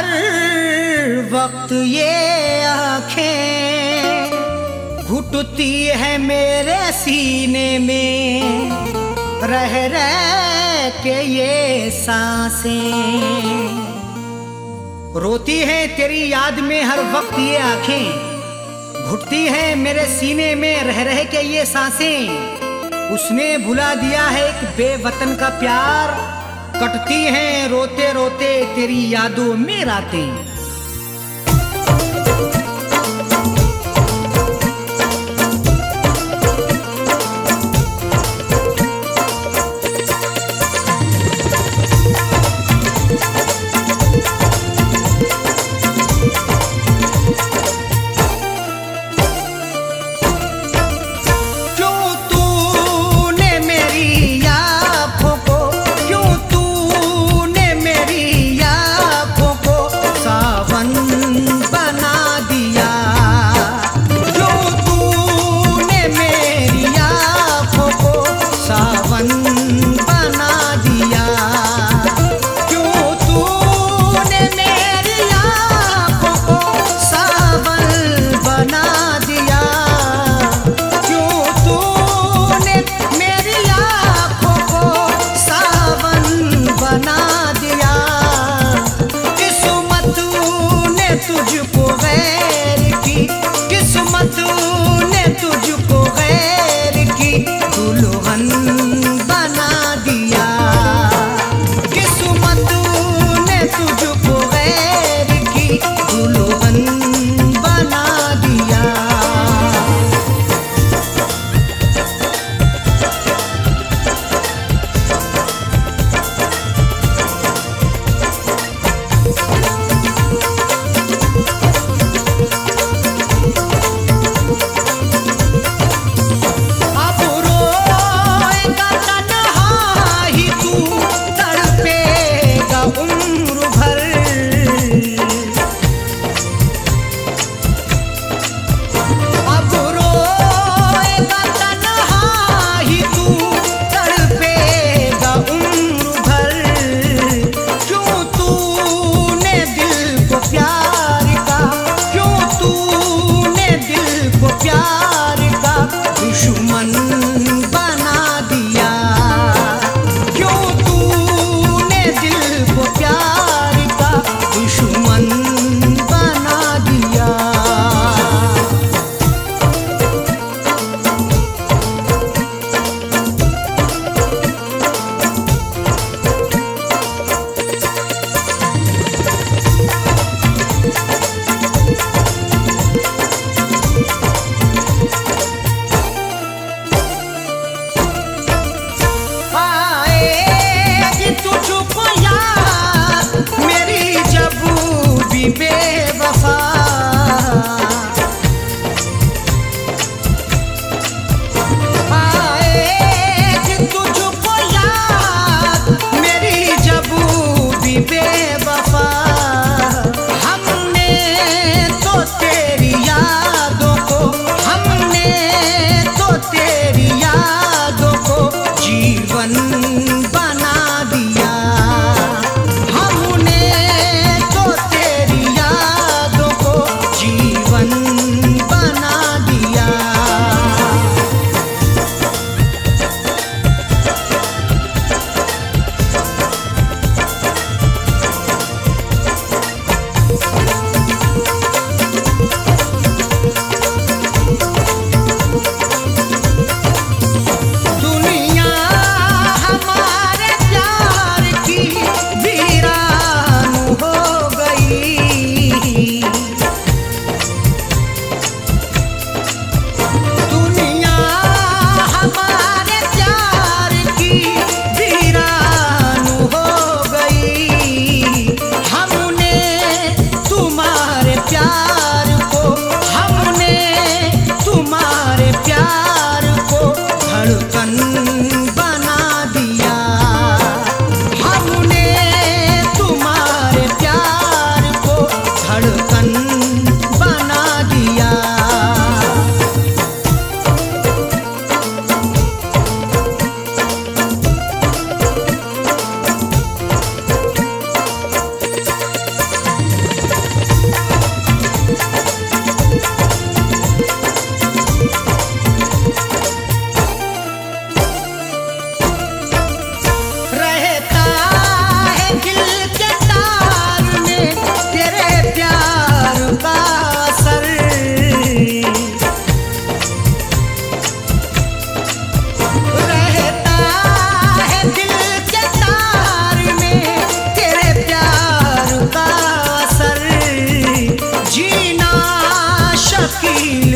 हर वक्त ये आँखें घुटती है मेरे सीने में, रह रह के ये सांसें रोती है तेरी याद में हर वक्त ये आँखें घुटती है मेरे सीने में, रह रह के ये सांसें। उसने भुला दिया है एक बेवतन का प्यार, कटती हैं रोते रोते तेरी यादों में रातें। तुझको गैर की किस्मत ने तुझको गैर की दुल्हन बना दिया, किस्मत ने तुझको गैर की दुल्हन बना दिया।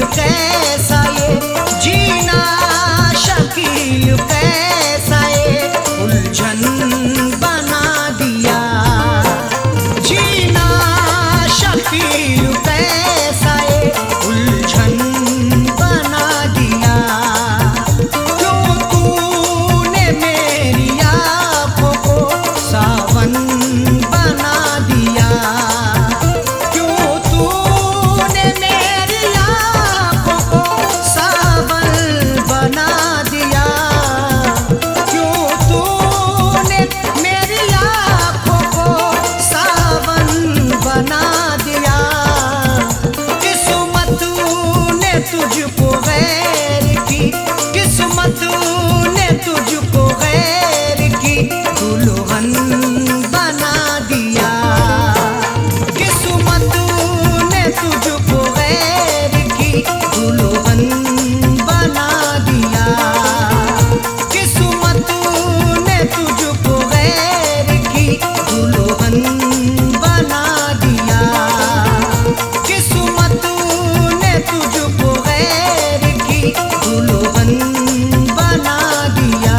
कैसा ये जीना शकील कैसा ये उलझन बना दिया। जीना शकील कैसा ये उलझन बना दिया। क्यों तूने मेरी आँखों को सावन बना दिया। क्यों तूने मेरी आँखों को सावन बना दिया। क्यों तूने मेरी आँखों को सावन बना दिया। किस्मत ने तुझको गैर की, किस्मत ने तुझको गैर की दुल्हन बना दिया। किस्मत ने तुझको गैर की दुल्हन बना दिया। किस्मत ने तुझको गैर की दुल्हन बना दिया। किस्मत ने तुझको गैर की दुल्हन बना दिया।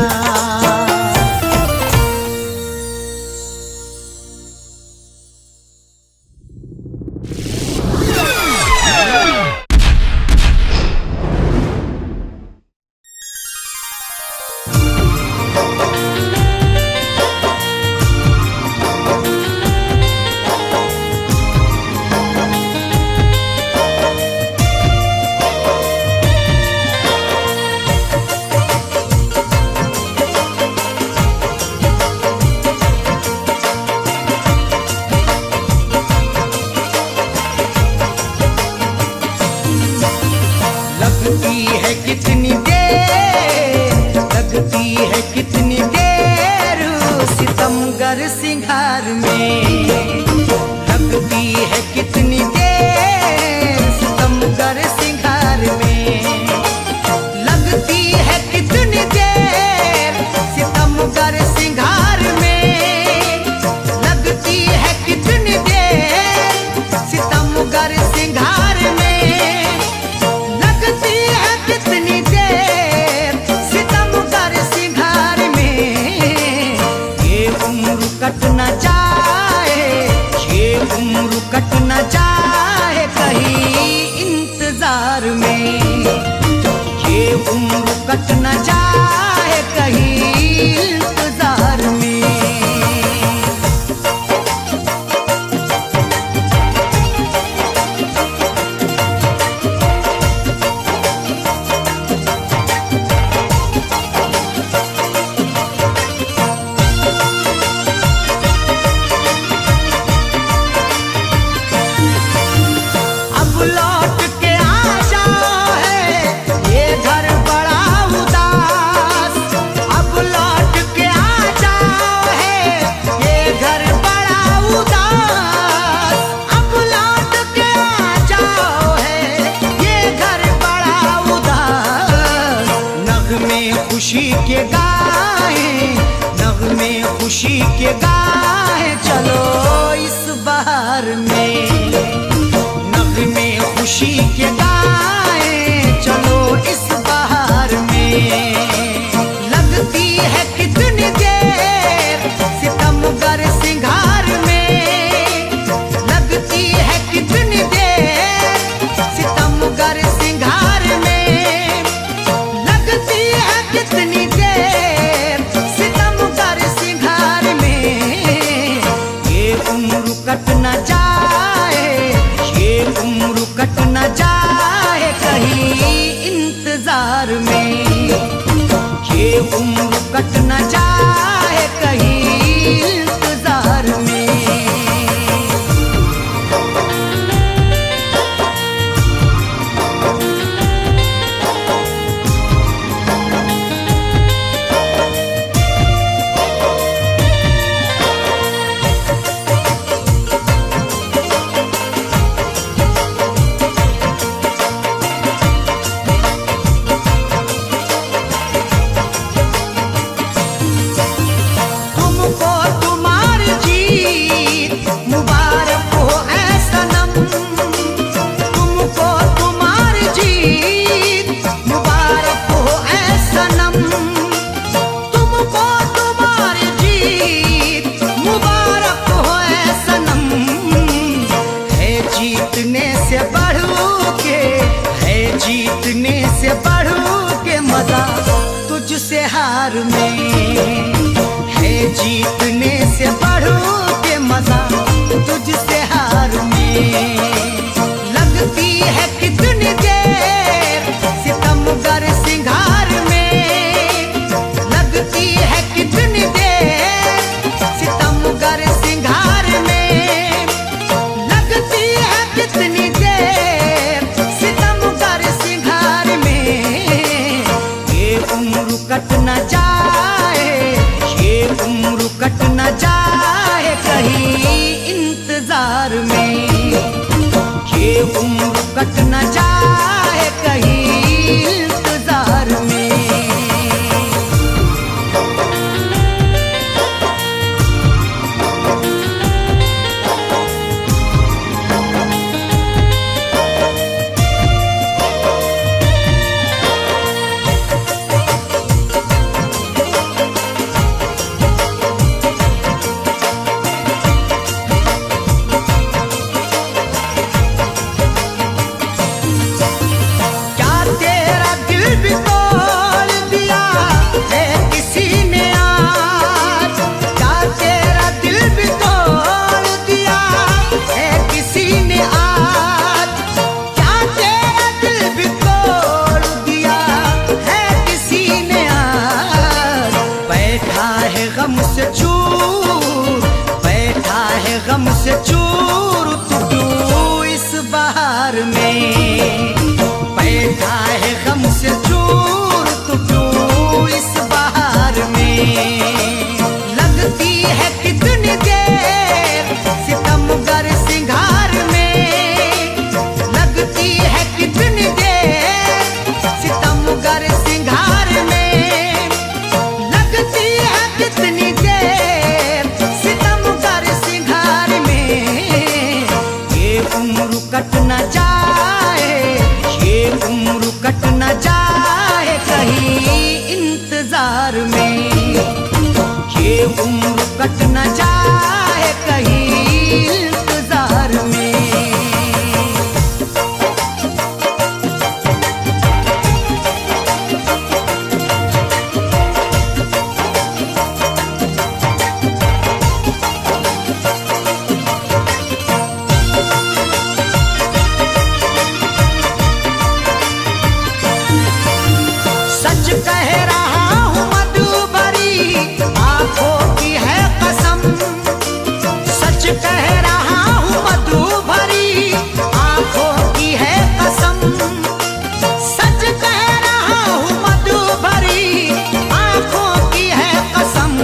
लगती है कितनी देर, लगती है कितनी देर सितमगर सिंगार में। लगती है कितनी देर सितमगर सिंगार में। लगती है कितनी देर सितमगर सिंगार में। लगती है कितनी देर सितमगर सिंगार में। लगती है कितनी देर सितमगर सिंगार में। ये उम्र कट न जाए, ये उम्र कट न जाए कहीं इंतजार में। ये उम्र कट न जाए कहीं इंतजार में। अब लौट के आ जाओ है ये घर बड़ा उदास। अब लौट के आ जाओ है ये घर बड़ा उदास। अब लौट के आ जाओ है ये घर बड़ा उदास। नगमे खुशी के गाए, नगमे खुशी के गाए चलो इस बहार में। नगमे खुशी के गाए चलो इस बहार में। लगती है कितनी देर सितमगर सिंगार में। लगती है कितनी देर सितमगर सिंगार में। लगती है कितनी देर सितमगर सिंगार में। ये उम्र कट न जाए, ये उम्र कट न जाए इंतजार में। है जीतने से बढ़ो के मजा तुझसे हार में। लगती है कितनी देर सितमगर सिंगार में। लगती है कितनी देर सितमगर सिंगार में। लगती है कितनी देर सितमगर सिंगार में। ये उम्र कट न जाए, ये उम्र कट न जाए कहीं इंतजार में। ये उम्र कट न जाए कहीं इंतजार में। गम से चूर तू इस बहार में। बैठा है गम से चूर तू इस बहार में। लगती है कितनी देर सितमगर सिंगार में। लगती है कितनी देर सितमगर सिंगार में। लगती है कितनी देर सितमगर सिंगार में। ये उम्र कट न जाए, ये उम्र कट न जाए कहीं इंतजार में। ये उम्र कट न जाए कहीं इंतजार में। सच कह रहा हूँ मधुबरी आंखों की है कसम। सच कह रहा हूँ मधुबरी आंखों की है कसम। सच कह रहा हूँ मधुबरी आंखों की है कसम।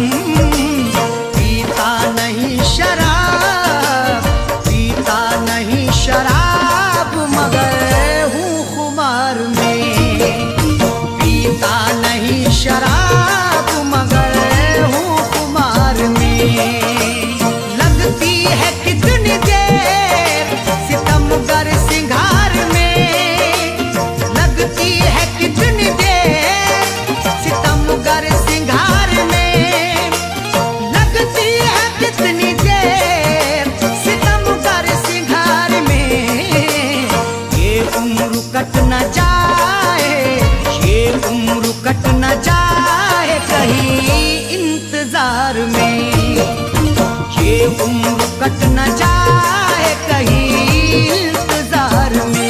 पीता नहीं शराब, पीता नहीं शराब मगर हूँ खुमार में। पीता नहीं शराब मगर हूँ खुमार में। लगती है कितनी देर सितमगर सिंगार में। लगती है कितनी देर सितमगर सिंगार में। लगती है कितनी देर सितमगर सिंगार में। ये उम्र कट न जाए, ये उम्र कट न जाए कहीं इंतजार में। ये उम्र कट न जाए कहीं इंतजार में।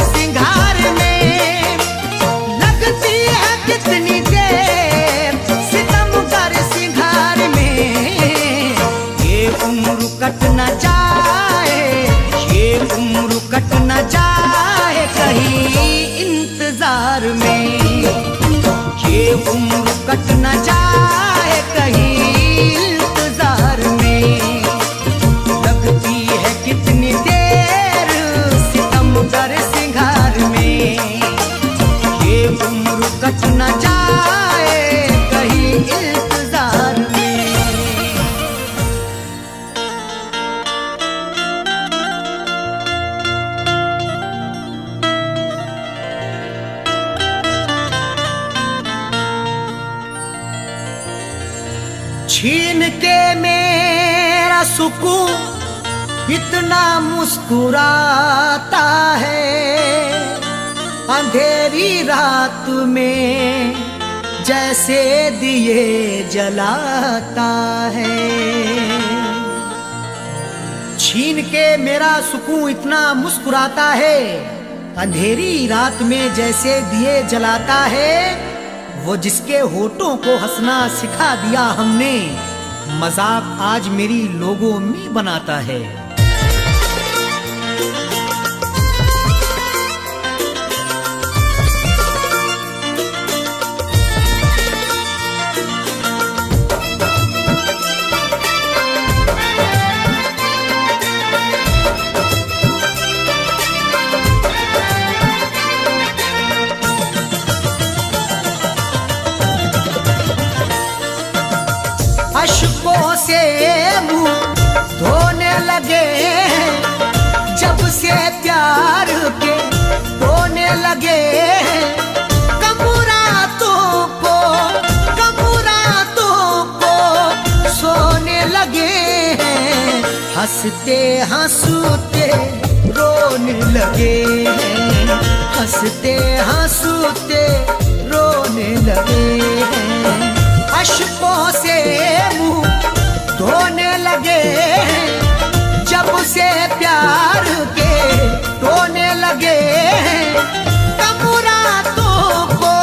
सिंगार में लगती है कितनी देर, सितम कर सिंगार में। ये उम्र कट न जाए, ये उम्र कट न जाए कहीं इंतजार में। ये उम्र कट न जाए कहीं इंतजार में। लगती है कितनी देर सितम कर सिंगार में। ये उम्र कट न जाए कहीं इंतजार में। छीन के मेरा सुकून इतना मुस्कुराता है, अंधेरी रात में जैसे दिए जलाता है। छीन के मेरा सुकून इतना मुस्कुराता है, अंधेरी रात में जैसे दिए जलाता है। वो जिसके होठों को हंसना सिखा दिया हमने, मजाक आज मेरी लोगों में बनाता है। अश्कों से मुंह धोने लगे हैं, जब से प्यार के धोने लगे हैं। कमुरातों को सोने लगे हैं, हंसते हंसते रोने लगे हैं, हंसते हंसते रोने लगे हैं। अश्कों से मुंह धोने लगे हैं, जब से प्यार के धोने लगे हैं। कमुरातों को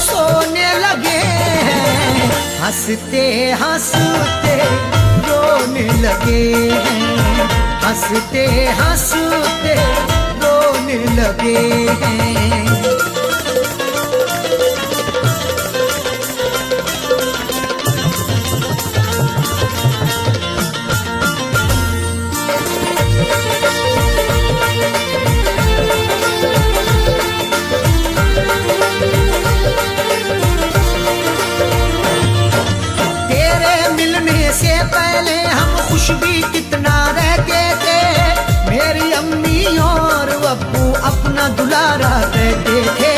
सोने लगे हैं, हंसते हंसते रोने लगे हैं, हंसते हंसते रोने लगे हैं। से पहले हम खुश भी कितना रहते थे, मेरी अम्मी और अब्बू अपना दुलारा कहते थे।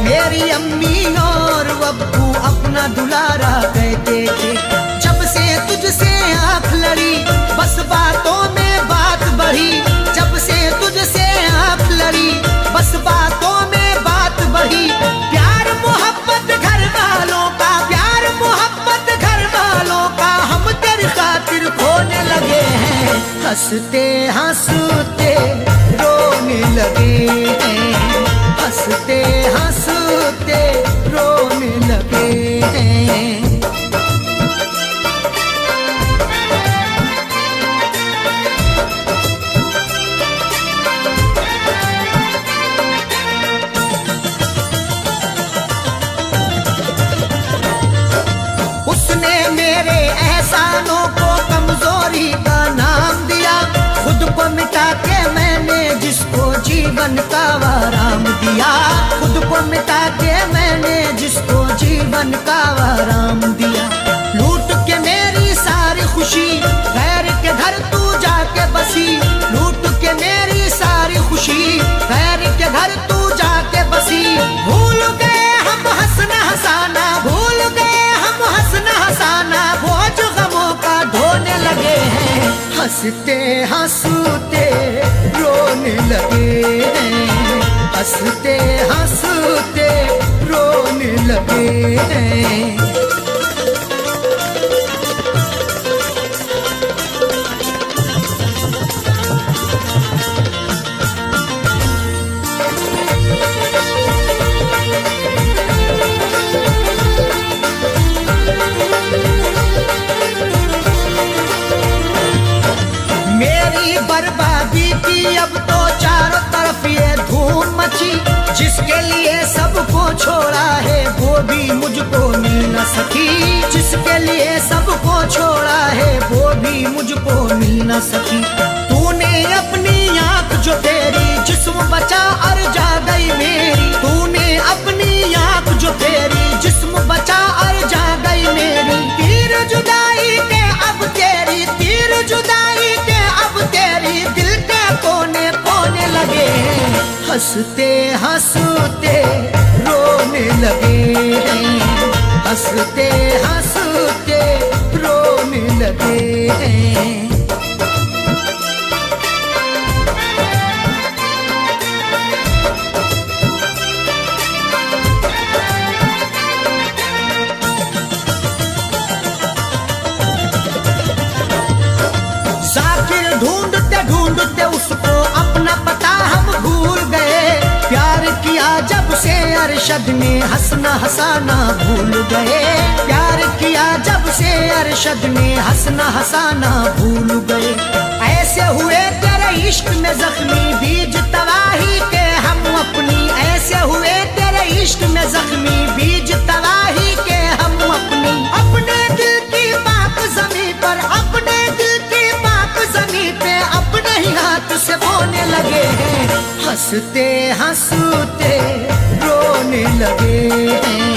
मेरी अम्मी और अब्बू अपना दुलारा कहते थे। जब से तुझसे आँख लड़ी बस बातों में बात बढ़ी, जब से तुझसे आँख लड़ी बस बातों में बात बढ़ी। प्यार मोहब्बत घर वालों का, प्यार मोहब्बत घर वालों का हम तेरी खातिर खोने लगे हैं, हंसते हंसते रोने लगे हैं, हंसते हंसते रोने लगे हैं। उसने मेरे एहसानों को कमजोरी का नाम दिया, खुद को मिटा के मैंने जिसको जीवन का आराम दिया। खुद को मिटा के मैंने जिसको जीवन का आराम दिया। लूट के मेरी सारी खुशी गैर के घर तू जाके बसी, लूट के मेरी सारी खुशी गैर के घर तू जाके बसी। भूल गए हम हंसना हंसाना, भूल गए हम हंसना हंसाना, बोझ गमों का ढोने लगे हैं, हंसते हंसते रोने लगे हैं, हंसते हंसते रोने लगे हैं। अब तो चारों तरफ ये धूम मची। जिसके लिए सबको छोड़ा है वो भी मुझको मिल न सकी। जिसके लिए सबको छोड़ा है वो भी मुझको मिल न सकी। तूने अपनी आँख जो फेरी जिस्म बचा और जा गई मेरी। तूने अपनी आँख जो फेरी जिस्म बचा और जा गई मेरी। तीर जुदाई के अब तेरी, तीर जुदाई के अब तेरी दिल के कोने कोने लगे। हंसते हंसते रोने लगे हैं, हंसते हंसते रोने लगे हैं। जाकिर ढूंढते ढूंढते उसको अपना पता हम भूल गए। प्यार किया जब से अरशद में हंसना हंसाना भूल गए। प्यार किया जब से अरशद में हंसना हंसाना भूल गए। ऐसे हुए तेरे इश्क में जख्मी बीज तबाही के हम अपनी। ऐसे हुए तेरे इश्क में जख्मी बीज तबाही के हम अपनी। अपने दिल की पाक ज़मीं पर, अपने दिल की पाक ज़मीं पे अपने ही हाथ से बोने लगे हैं। हंसते हंसते रोने लगे हैं,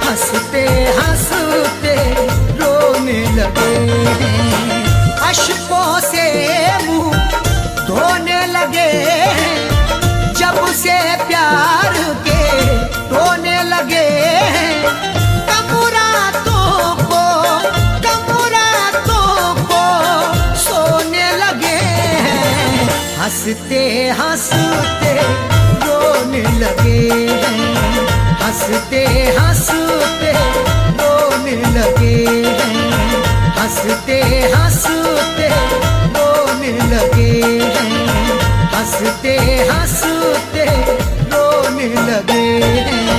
हंसते हंसते रोने लगे हैं। अश्कों से मुंह धोने लगे हैं जब से प्यार के रोने लगे हैं। हंसते हंसते रोने लगे हैं, हंसते हंसते रोने लगे हैं। हंसते हंसते रोने लगे हैं, हंसते हंसते रोने लगे हैं।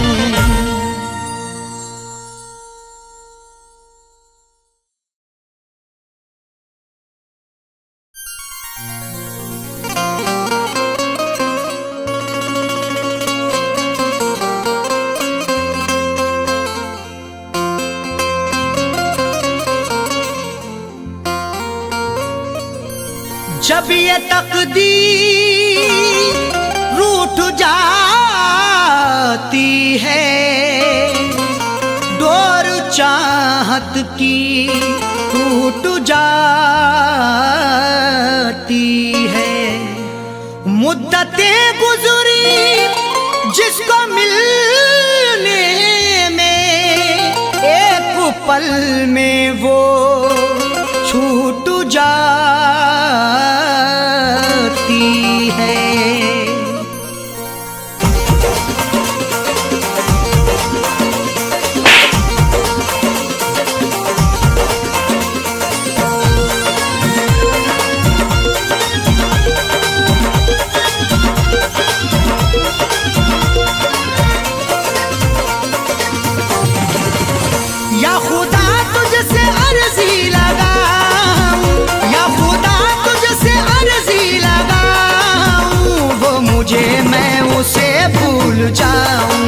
जब ये तकदीर रूठ जाती है, डोर चाहत की टूट जाती है। मुद्दतें गुजरी जिसको मिलने में, एक पल में वो छूट जाती है। या खुदा तुझसे अर्जी लगाऊं, या खुदा तुझसे अर्जी लगाऊं, वो मुझे मैं उसे भूल जाऊं,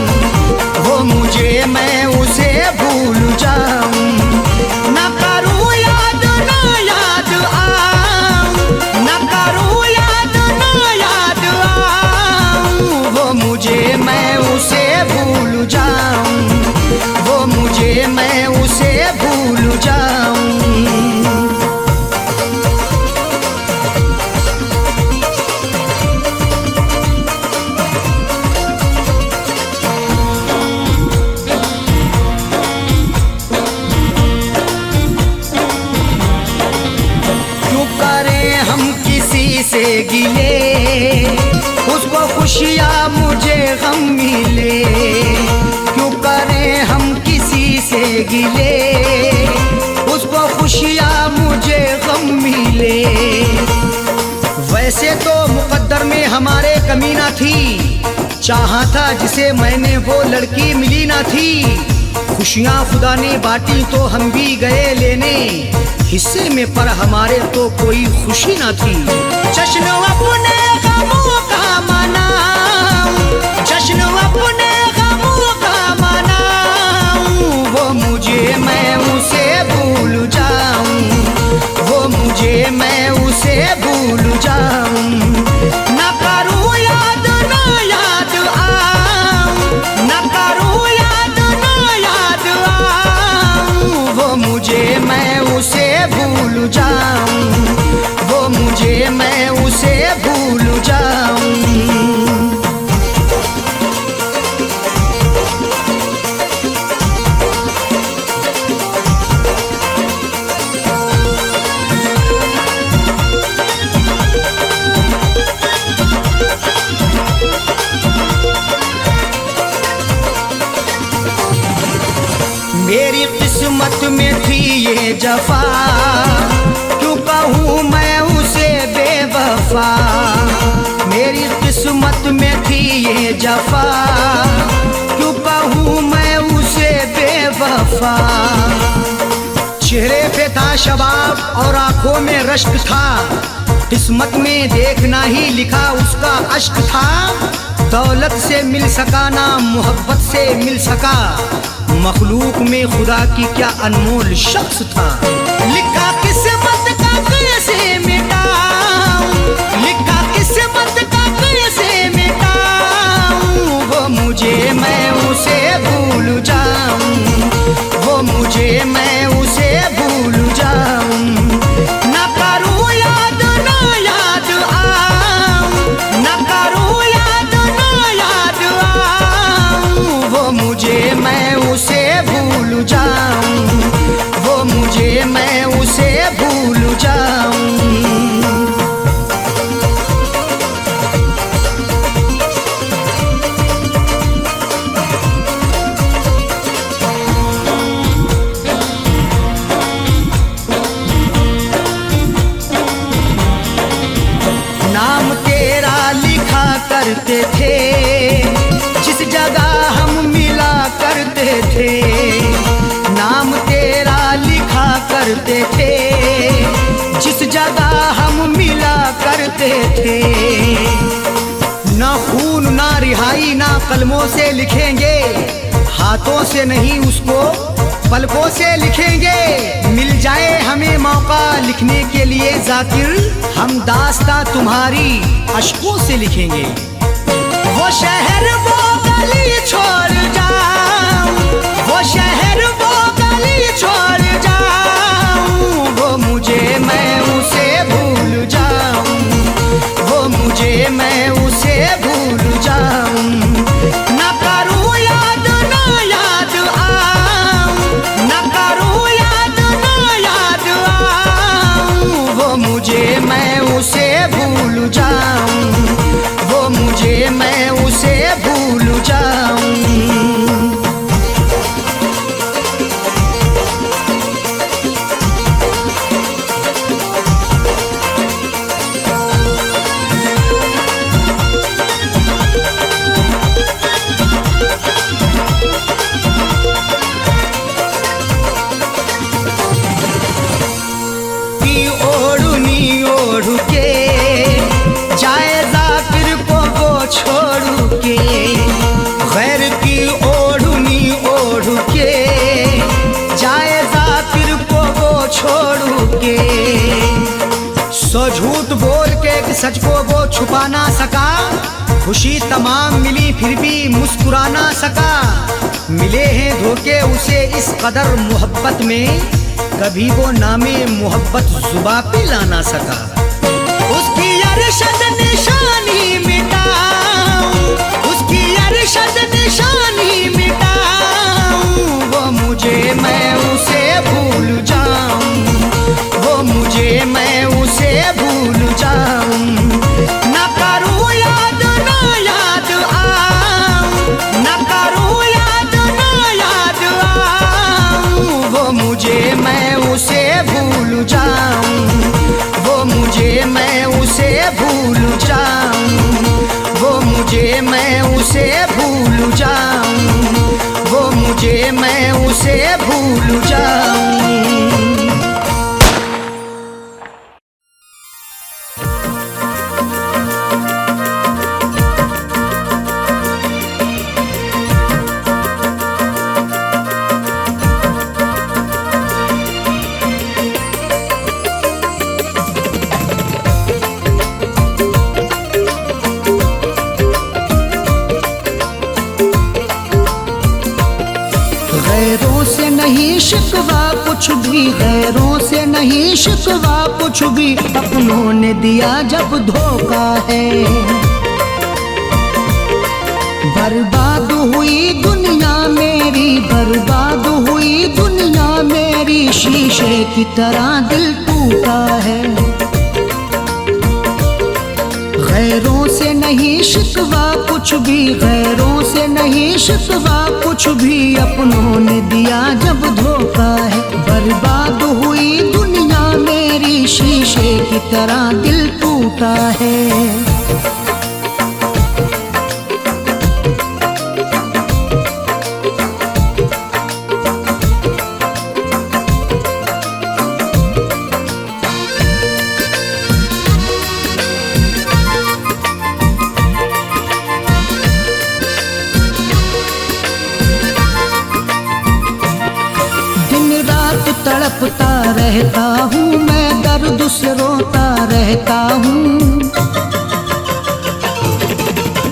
वो मुझे मैं उसे भूल जाऊं। ना करूं याद ना याद आऊं, ना करूं याद ना याद आऊं, वो मुझे मैं उसे भूल जाऊं, वो मुझे मैं उसे भूल जाऊं। क्यों करें हम किसी से गिले, उसको खुशियाँ मुझे गम मिले। क्यों करें हम किसी से गिले, उसको खुशियाँ मुझे गम मिले। वैसे तो मुकद्दर में हमारे कमी ना थी, चाहा था जिसे मैंने वो लड़की मिली ना थी। खुशियाँ खुदा ने बांटी तो हम भी गए लेने हिस्से में, पर हमारे तो कोई खुशी ना थी। जश्न अपने गमों का मनाऊं, जश्न अपने गमों का मनाऊं, वो मुझे मैं उसे भूल जाऊं, वो मुझे मैं उसे भूल जाऊं। ना करूं याद ना याद आऊं, ना करूं याद ना याद आऊं, वो मुझे मैं उसे भूल जाऊं, वो मुझे मैं उसे भूल जाऊं। मेरी किस्मत में थी ये जफा, क्यों कहूँ मैं उसे बेवफा। मेरी किस्मत में थी ये जफा, क्यों कहूँ मैं उसे बेवफा। चेहरे पे था शबाब और आंखों में रश्क था, किस्मत में देखना ही लिखा उसका अश्क था। दौलत से मिल सका ना मोहब्बत से मिल सका, मखलूक में खुदा की क्या अनमोल शख्स था। लिखा किस्मत का कैसे मिटाऊं, लिखा किस्मत का कैसे मिटाऊं, वो मुझे मैं उसे भूल जाऊं, वो मुझे मैं उसे भूल जाऊं। ना करूं याद ना याद आऊं, ना करूं याद ना याद आऊं, वो मुझे मैं उसे भूल जाऊं, वो मुझे मैं उसे भूल जाऊं। नाम तेरा लिखा करते थे जिस जगह हम मिला करते थे, नाम तेरा लिखा करते थे जिस जगह हम मिला करते थे। ना खून ना रिहाई ना कलमों से लिखेंगे, हाथों से नहीं उसको पलकों से लिखेंगे। मिल जाए हमें मौका लिखने के लिए जाकिर, हम दास्तां तुम्हारी अश्कों से लिखेंगे। वो शहर वो गली छोड़ जाऊं, वो शहर वो गली छोड़ जाऊं, वो मुझे मैं उसे भूल जाऊं, वो मुझे मैं उसे भूल जाऊं। ना करूं याद ना याद आऊं, ना करूं याद ना याद आऊं, वो मुझे मैं उसे भूल जाऊं, वो मुझे मैं उसे भूल जाऊं। छोड़ के गैर की ओढ़नी ओढ़ के जाए जाकिर को वो छोड़ के। सो झूठ बोल के एक सच को वो छुपा ना सका, खुशी तमाम मिली फिर भी मुस्कुरा ना सका। मिले हैं धोखे उसे इस कदर मोहब्बत में, कभी वो नामे मोहब्बत जुबा पे ला ना सका। उसकी अरशद निशानी मिटाऊं, उसकी अरशद निशानी मिटाऊं, वो मुझे मैं उसे भूल जाऊं, वो मुझे मैं उसे भूल जाऊं। ना करूं याद ना याद आऊं, ना करूं याद ना याद आऊं, वो मुझे मैं उसे भूल जाऊं, वो मुझे मैं उसे भूल जाऊं, वो मुझे मैं उसे भूल जाऊं, वो मुझे मुझे मैं उसे भूल जाऊं। गैरों से नहीं शिकवा कुछ भी, गैरों से नहीं शिकवा कुछ भी, अपनों ने दिया जब धोखा है। बर्बाद हुई दुनिया मेरी, बर्बाद हुई दुनिया मेरी, शीशे की तरह दिल टूटा है। गैरों से नहीं शिकवा कुछ भी, गैरों से नहीं शिकवा कुछ भी, अपनों ने दिया जब धोखा है। बर्बाद हुई दुनिया मेरी, शीशे की तरह दिल टूटा है। तड़पता रहता हूँ मैं, दर्द से रोता रहता हूँ।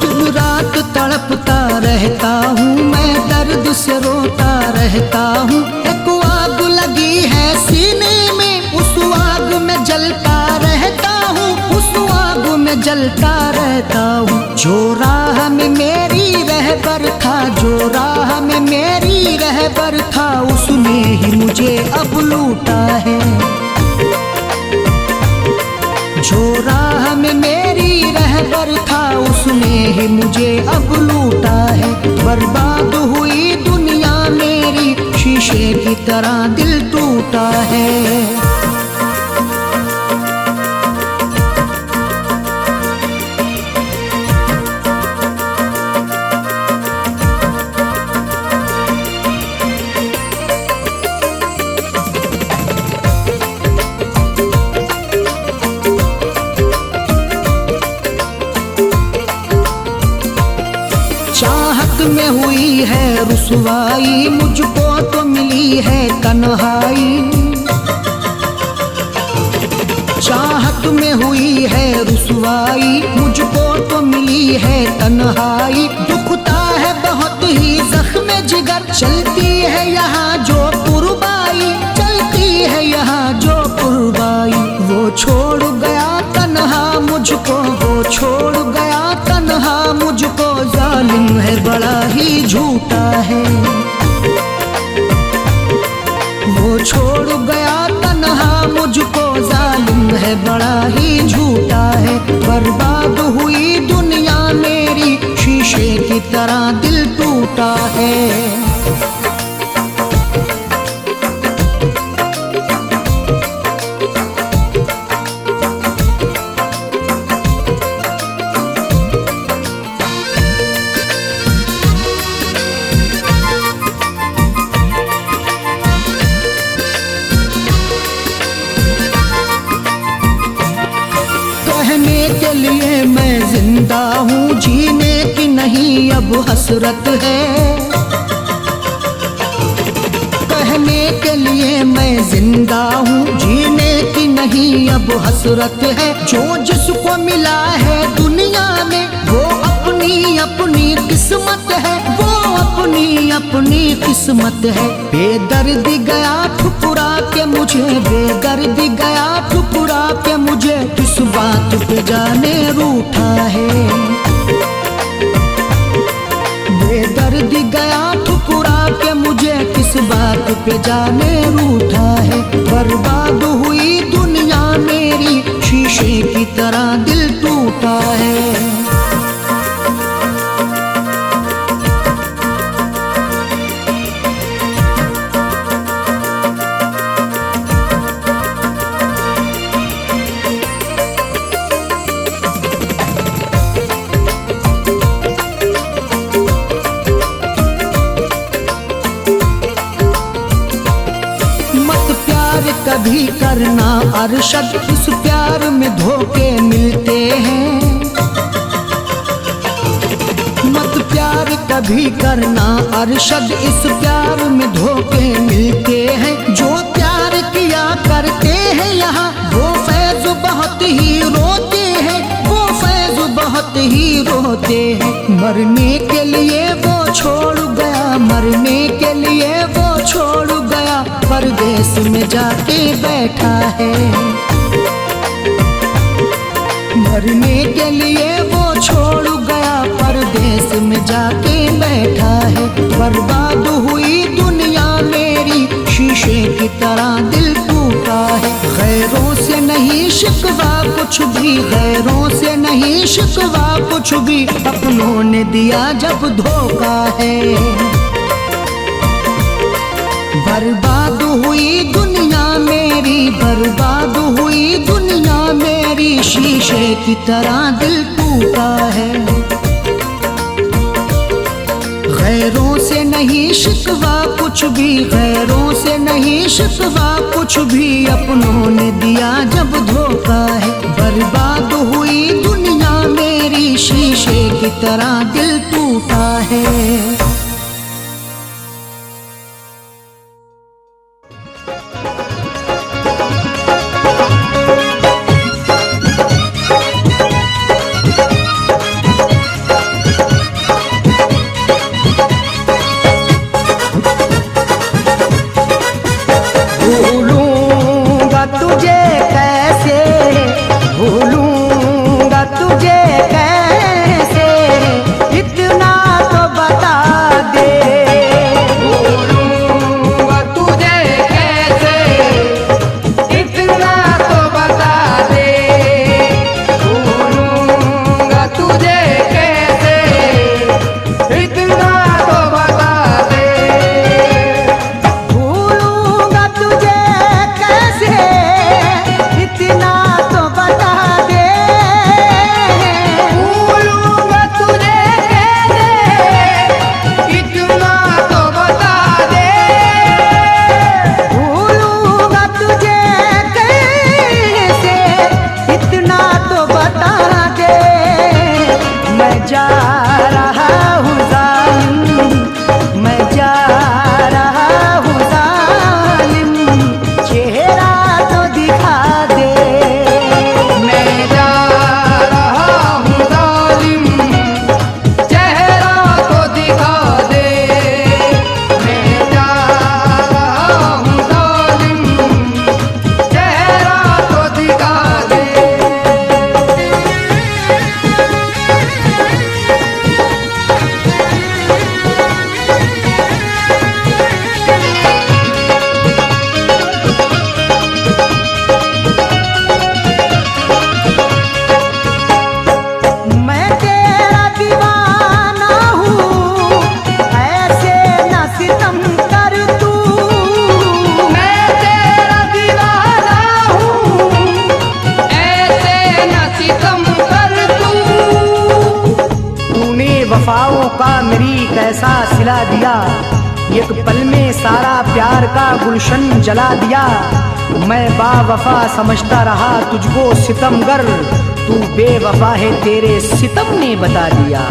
दिन रात तड़पता रहता हूँ मैं, दर्द से रोता रहता हूँ। एक आग लगी है सीने में, उस आग में जलता रहता हूँ, उस आग में जलता रहता हूँ। जो राह में मेरी रहबर था, जो राह में मेरी रहबर था, उसने ही मुझे अब लूटा है। जो राह में मेरी रहबर था, उसने ही मुझे अब लूटा है। बर्बाद हुई दुनिया मेरी, शीशे की तरह दिल टूटा है। चाहत में हुई है रुसवाई, मुझको तो मिली है तन्हाई। चाहत में हुई है रुसवाई, मुझको तो मिली है तन्हाई। दुखता है बहुत ही जख्म जिगर, चलती है यहाँ जो पुरबाई, चलती है यहाँ जो पुरबाई। वो छोड़ गया तन्हा मुझको, वो छोड़ गया तन्हा मुझको, जालिम है बड़ा ही झूठा है। वो छोड़ गया तन्हा मुझको, जालिम है बड़ा ही झूठा है। बर्बाद हुई दुनिया मेरी, शीशे की तरह दिल टूटा है। कहने के लिए मैं जिंदा हूँ, जीने की नहीं अब हसरत है। कहने के लिए मैं जिंदा हूँ, जीने की नहीं अब हसरत है। जो जिसको मिला है दुनिया में, वो अपनी अपनी किस्मत है, वो अपनी अपनी किस्मत है। बेदर्दी गया ठुकरा के मुझे, बेदर्दी गया ठुकरा के मुझे, किस बात पे जाने रूठा है। बेदर्दी गया ठुकरा के मुझे, किस बात पे जाने रूठा है। बर्बाद हुई दुनिया मेरी, शीशे की तरह दिल टूटा है। कभी करना अरशद, इस प्यार में धोखे मिलते हैं। मत प्यार कभी करना अरशद, इस प्यार में धोखे मिलते हैं। जो प्यार किया करते हैं यहाँ वो फैज़ बहुत ही रोते हैं, वो फैज़ बहुत ही रोते हैं। मरने के लिए वो छोड़ गया, मरने के लिए वो छोड़ गया, परदेस में जाके बैठा है। मरने के लिए वो छोड़ गया, परदेस में जाके बैठा है। बर्बाद हुई दुनिया मेरी, शीशे की तरह दिल टूटा है। गैरों से नहीं शिकवा कुछ भी, गैरों से नहीं शिकवा कुछ भी, अपनों ने दिया जब धोखा है। बर्बाद हुई दुनिया मेरी, बर्बाद हुई दुनिया मेरी, शीशे की तरह दिल टूटा है। गैरों से नहीं शिकवा कुछ भी, गैरों से नहीं शिकवा कुछ भी, अपनों ने दिया जब धोखा है। बर्बाद हुई दुनिया मेरी, शीशे की तरह दिल टूटा है। वफाओं का मेरी कैसा सिला दिया, एक पल में सारा प्यार का गुलशन जला दिया। मैं बावफा समझता रहा तुझको सितमगर, तू बेवफा है तेरे सितम ने बता दिया।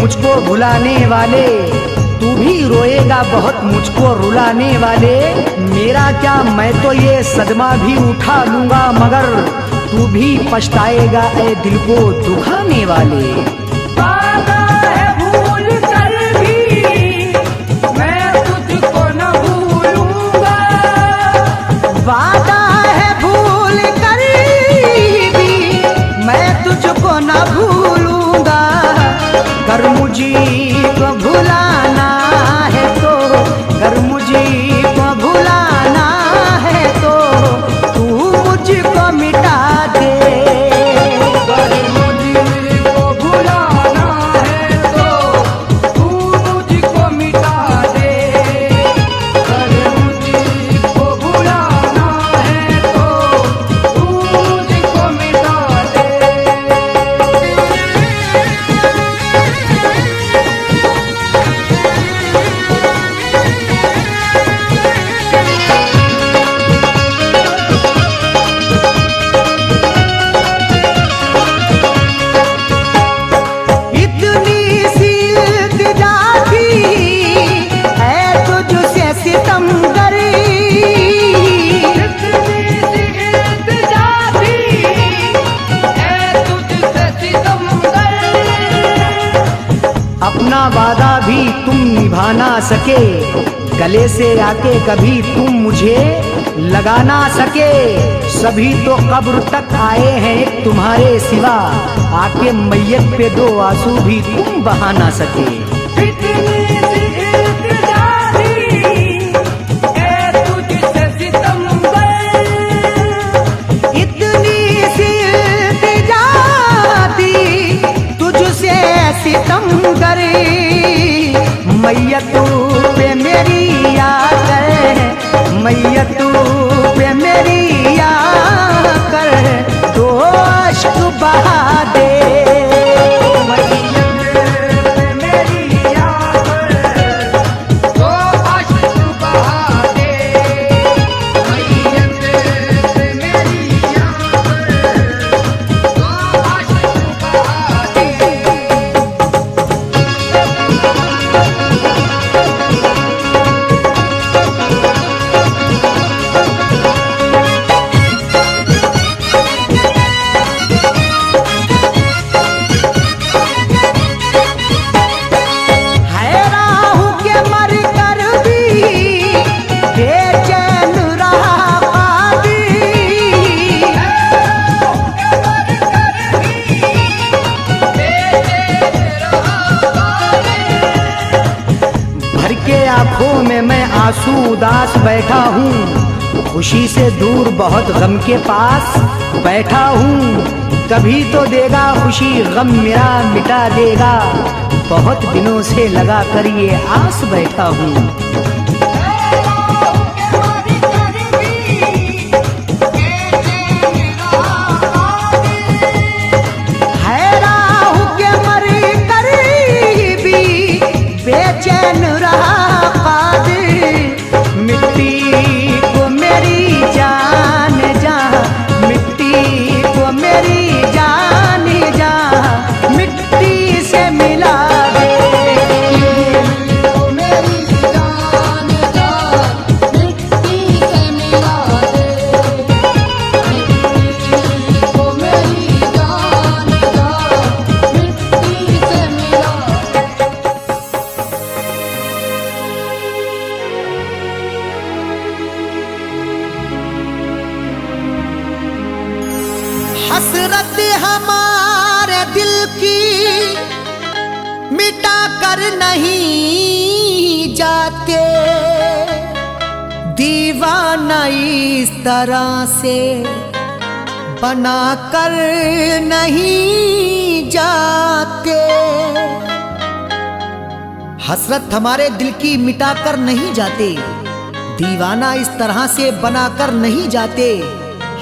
मुझको भुलाने वाले, तू भी रोएगा बहुत मुझको रुलाने वाले। मेरा क्या, मैं तो ये सदमा भी उठा लूंगा, मगर तू भी पछताएगा ए दिल को दुखाने वाले। वादा है भूल कर भी मैं तुझको न भूलूंगा, वादा है भूल कर भी मैं तुझको न भूलूंगा। कर मुझे को भुलाना है तो, कर मुझे को भुलाना है तो तू मुझको मिटा दे। अगर मुझको भुलाना है तो तू मुझको मिटा दे, अगर मुझको भुलाना है तो तू मुझको मिटा दे। इतनी सी इल्तिजा थी है तुझसे सितम करी, इतनी सी इल्तिजा थी है तुझसे सितमगर, अपना वादा भी तुम निभा ना सके, गले से आके कभी तुम मुझे लगा ना सके। सभी तो कब्र तक आए हैं एक तुम्हारे सिवा, आके मैयत पे दो आंसू भी तुम बहा ना सके। इतनी सी इल्तिजा थी है तुझसे सितमगर, इतनी सी इल्तिजा थी तुझसे सितम करे, मैयत पे मेरी याद है, मैयत पे मेरी याद कर दो अश्क बहा दे। मेरी याद तो अश्क बहा दे, मैयत मेरी याद तो अश्क बहा दे। है राहु के मर कर भी बेचैन रहा कादी, भर के आंखों में मैं आंसू उदास बैठा हूँ, खुशी से दूर बहुत गम के पास बैठा हूँ। कभी तो देगा खुशी गम मेरा मिटा देगा, बहुत दिनों से लगा कर ये आस बैठा हूँ। है राहु के मर कर भी बेचैन रहा कादिर, मिट्टी को मेरी जान जा, मिट्टी को मेरी जान जा, मिट्टी से मिला दे। मेरी जान जा मिट्टी से मिला दे, मिट्टी को मेरी जान जा मिट्टी से मिला दे। हसरत हमारे दिल की मिटा कर नहीं जाते, दीवाना इस तरह से बना कर नहीं जाते। हसरत हमारे दिल की मिटा कर नहीं जाते, दीवाना इस तरह से बना कर नहीं जाते।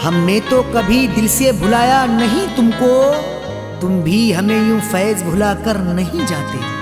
हमने तो कभी दिल से भुलाया नहीं तुमको, तुम भी हमें यूं फैज भुला कर नहीं जाते।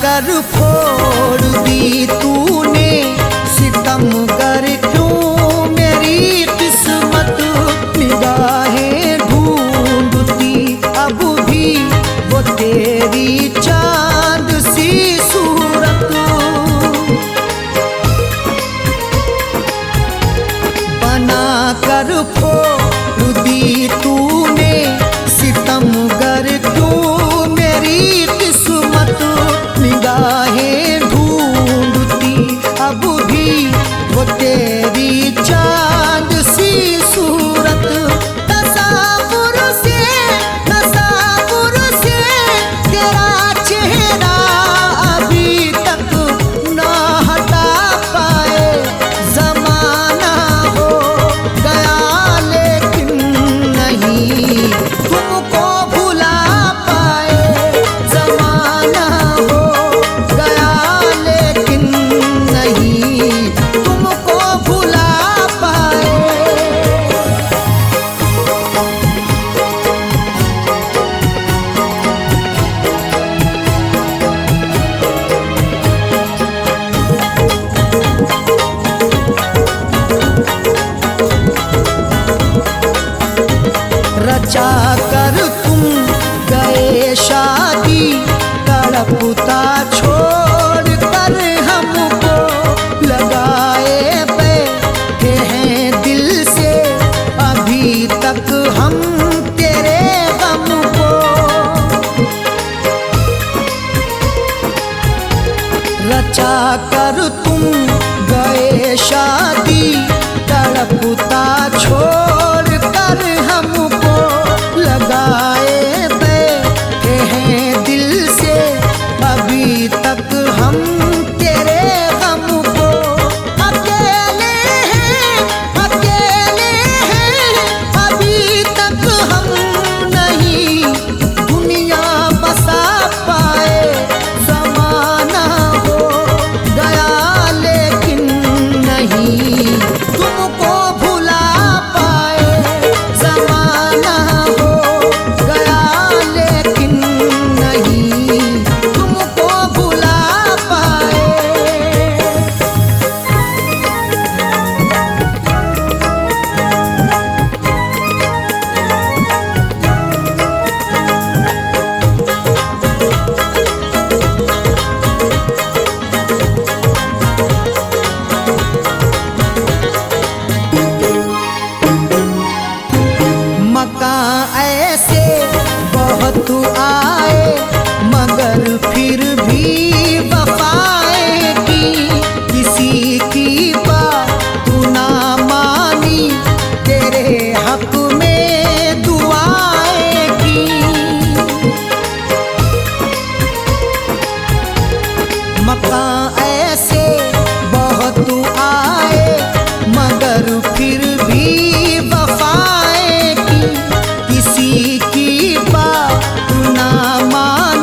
कर फोड़ दी तूने सितमगर क्यों मेरी किस्मत निगाहें ढूंढती अब भी वो तेरी चांद सी सूरत बना कर फोड़ दी तूने सितमगर क्यों मेरी किस्मत निगाहें ढूंढती अब भी वो तेरी चांद सी सूरत तस्वुर से तेरा चेहरा अभी तक ना हटा पाए जमाना हो गया लेकिन नहीं तुमको भुला पाए जमाना हो गया लेकिन नहीं तुमको भुला पाए रचा कर तुम गए शादी तड़पता छोड़ कर हमको लगाए बैठे हैं दिल से अभी तक हम तेरे गम को रचा कर तुम गए शादी तड़पता छोड़ कर हमको लगाए बैठे हैं दिल से अभी तक हम तेरे गम को अकेले हैं अभी तक हम नहीं दुनिया बसा पाए जमाना हो गया लेकिन नहीं तुमको भुला पाए जमाना हो गया लेकिन नहीं तुमको भुला पाए मकां ऐसे बहुत आए मगर फिर भी वफाएं की किसी की बात तू ना मानी तेरे हक में दुआएं की मकां ऐसे बहुत आए मगर फिर भी वफाएं की किसी की बात ना मान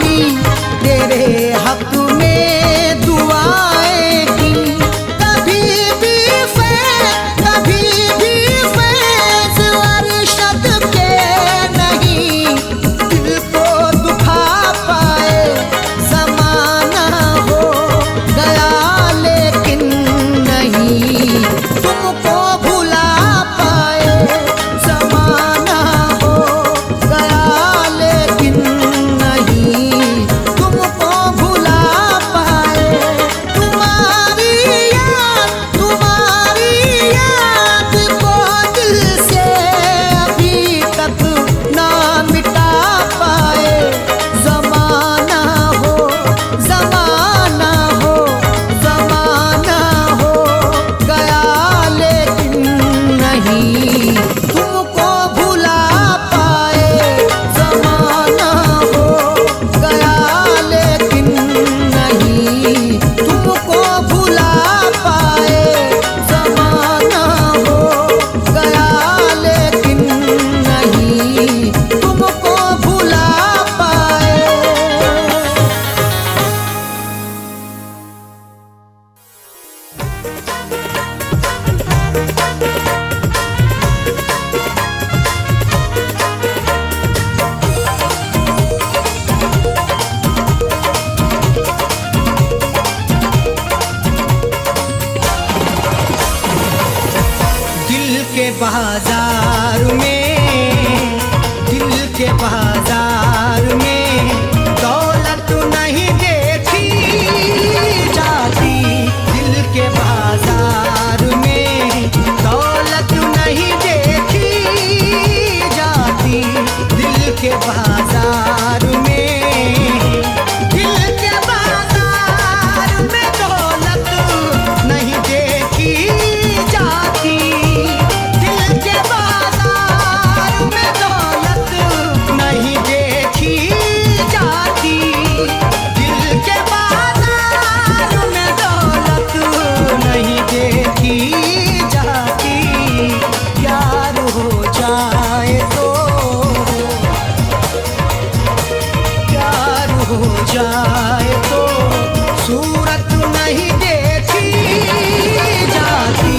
जाए तो, प्यार हो जाए तो सूरत नहीं देखी जाती,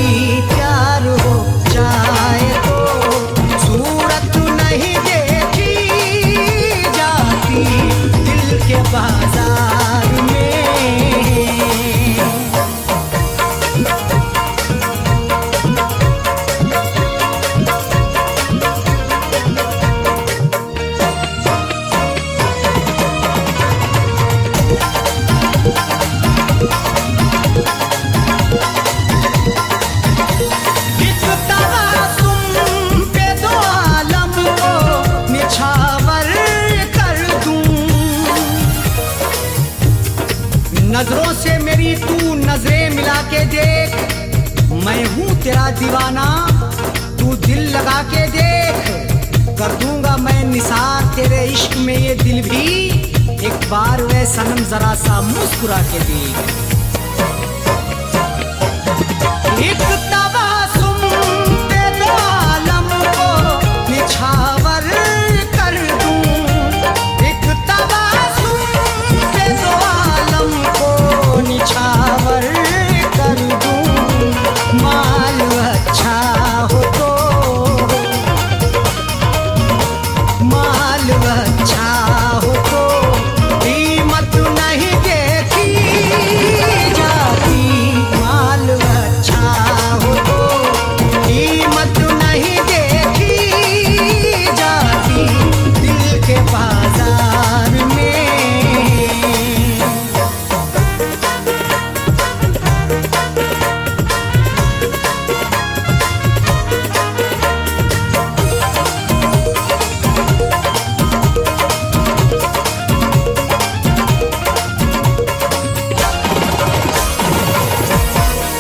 प्यार हो जाए तो सूरत नहीं देखी जाती दिल के बाजार में। एक तबासुम पे दो आलम को निछावर कर दूं, नजरों से मेरी तू नजरें मिला के देख, मैं हूँ तेरा दीवाना तू दिल लगा के देख, कर दूंगा मैं निसार तेरे इश्क में ये दिल भी, एक बार वे सनम जरा सा मुस्कुरा के देख। एक तबासुम पे दो आलम को निछावर कर दूं, एक तबासुम पे दो आलम को निछावर कर दूं, माल अच्छा हो तो, माल अच्छा हो तो कीमत नहीं देखी जाती, माल अच्छा हो तो कीमत नहीं देखी जाती दिल के बाजार में।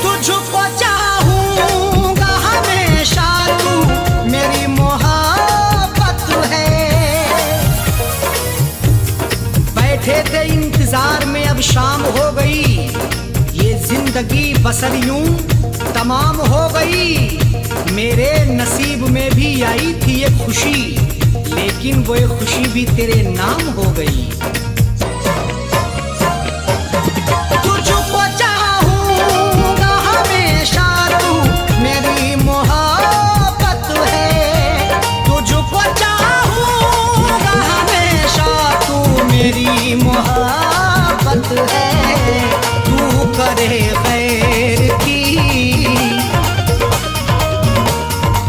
तुझको चाहूंगा हमेशा तू मेरी मोहब्बत है, बैठे थे इंतजार में अब शाम हो गई, ये जिंदगी बसर यूं तमाम हो गई, मेरे नसीब में भी आई थी ये खुशी, लेकिन वो ये खुशी भी तेरे नाम हो गई। तुझको चाहूंगा हमेशा तू मेरी मोहब्बत है, तुझको चाहूंगा हमेशा तू मेरी मोहब्बत है, तू करे गैर की,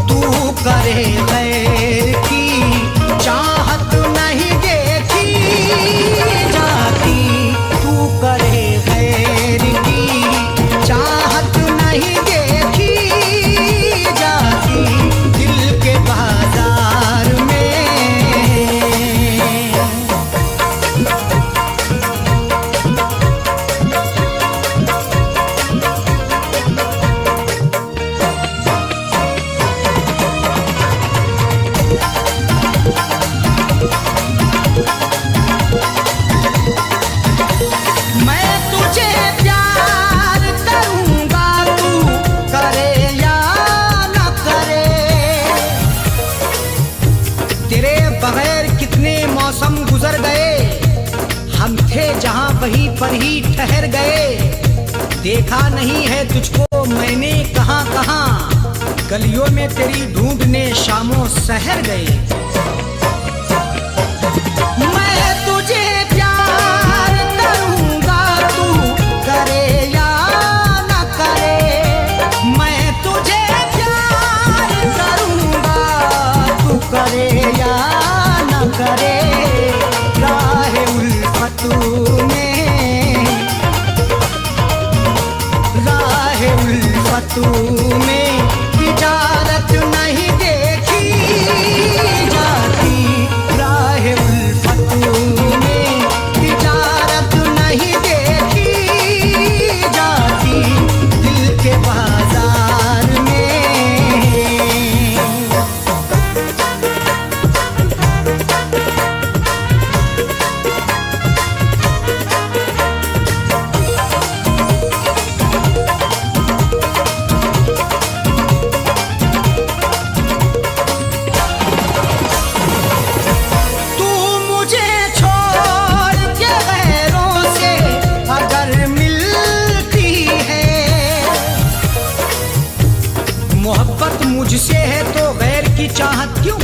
तू करे गैर की चाहत नहीं देखी जाती, तू करे गैर की चाहत नहीं देखी जाती दिल के बाजार में। मैं तुझे प्यार करूंगा तू करे या न करे, तेरे बगैर कितने मौसम गुजर गए, हम थे जहां वहीं पर ही ठहर गए, देखा नहीं है तुझको मैंने कहां कहां, गलियों में तेरी ढूंढने शामों सहर गए। मैं तुझे प्यार करूंगा तू करे या न करे, मैं तुझे प्यार करूंगा तू करे या न करे, राह उल्फत में, राह उल्फत में तिजारत नहीं देखी जाती, राह उल्फत में तिजारत नहीं देखी जाती दिल के बाजार में।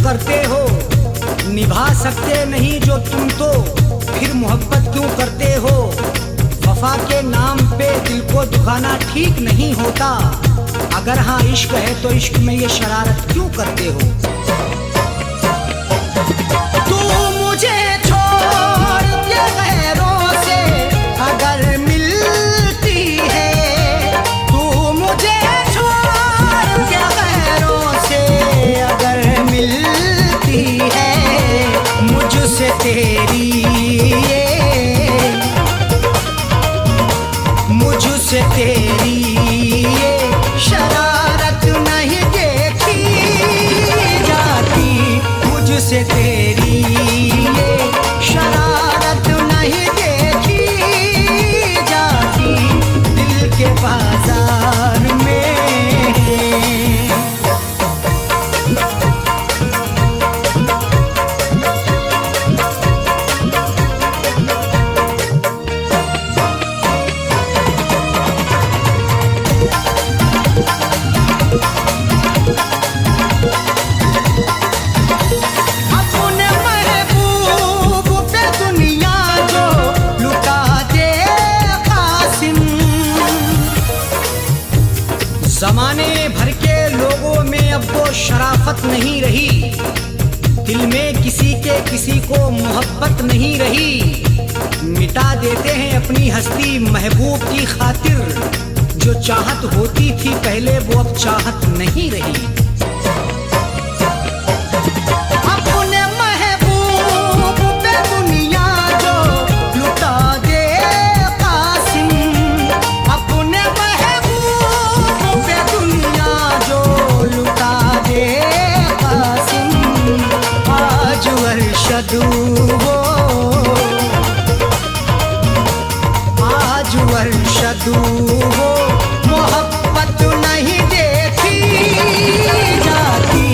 करते हो, निभा सकते नहीं जो तुम तो फिर मोहब्बत क्यों करते हो। वफा के नाम पे दिल को दुखाना ठीक नहीं होता, अगर हाँ इश्क है तो इश्क में ये शरारत क्यों करते हो। तू मुझे छोड़ के गैरों से अगर मिलती है, तू मुझे छोड़ के गैरों से अगर मिलती है, मुझसे तेरी मुझसे तेरी ये शरारत नहीं देखी जाती, मुझसे तेरी ये शरारत नहीं देखी जाती, दिल के बाजार में। अपने महबूब पे दुनिया जो लुटा दे कासिम, जमाने भर के लोगों में अब वो शराफत नहीं रही, दिल में किसी के किसी को मोहब्बत नहीं रही। मिटा देते हैं अपनी हस्ती महबूब की खातिर, जो चाहत होती थी पहले वो अब चाहत नहीं रही। अपने महबूब पे दुनिया जो लुटा दे कासिम, अपने महबूब पे दुनिया जो लुटा दे कासिम, आज अरशद वो, आज अरशद वो मोहब्बत नहीं देखी जाती,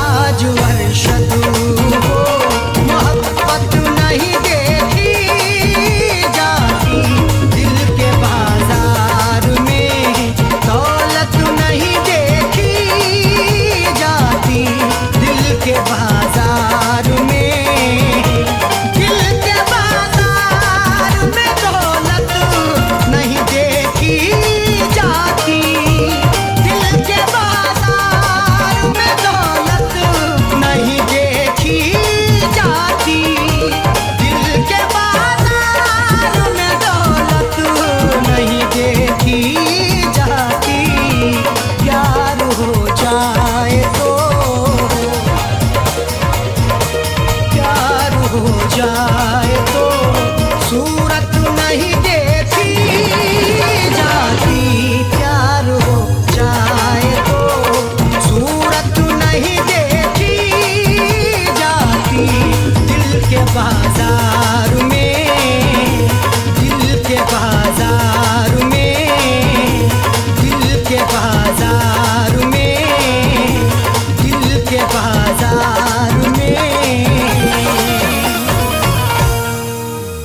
आज अरशद वो मोहब्बत नहीं देखी जाती, दिल के बाजार में दौलत नहीं देखी जाती, दिल के बाजार में, दिल के बाजार में दौलत नहीं देखी जाती, दिल के बाजार में दौलत नहीं देखी जाती, दिल के बाजार में दौलत नहीं देखी जाती, प्यार हो जाए तो, प्यार हो जाए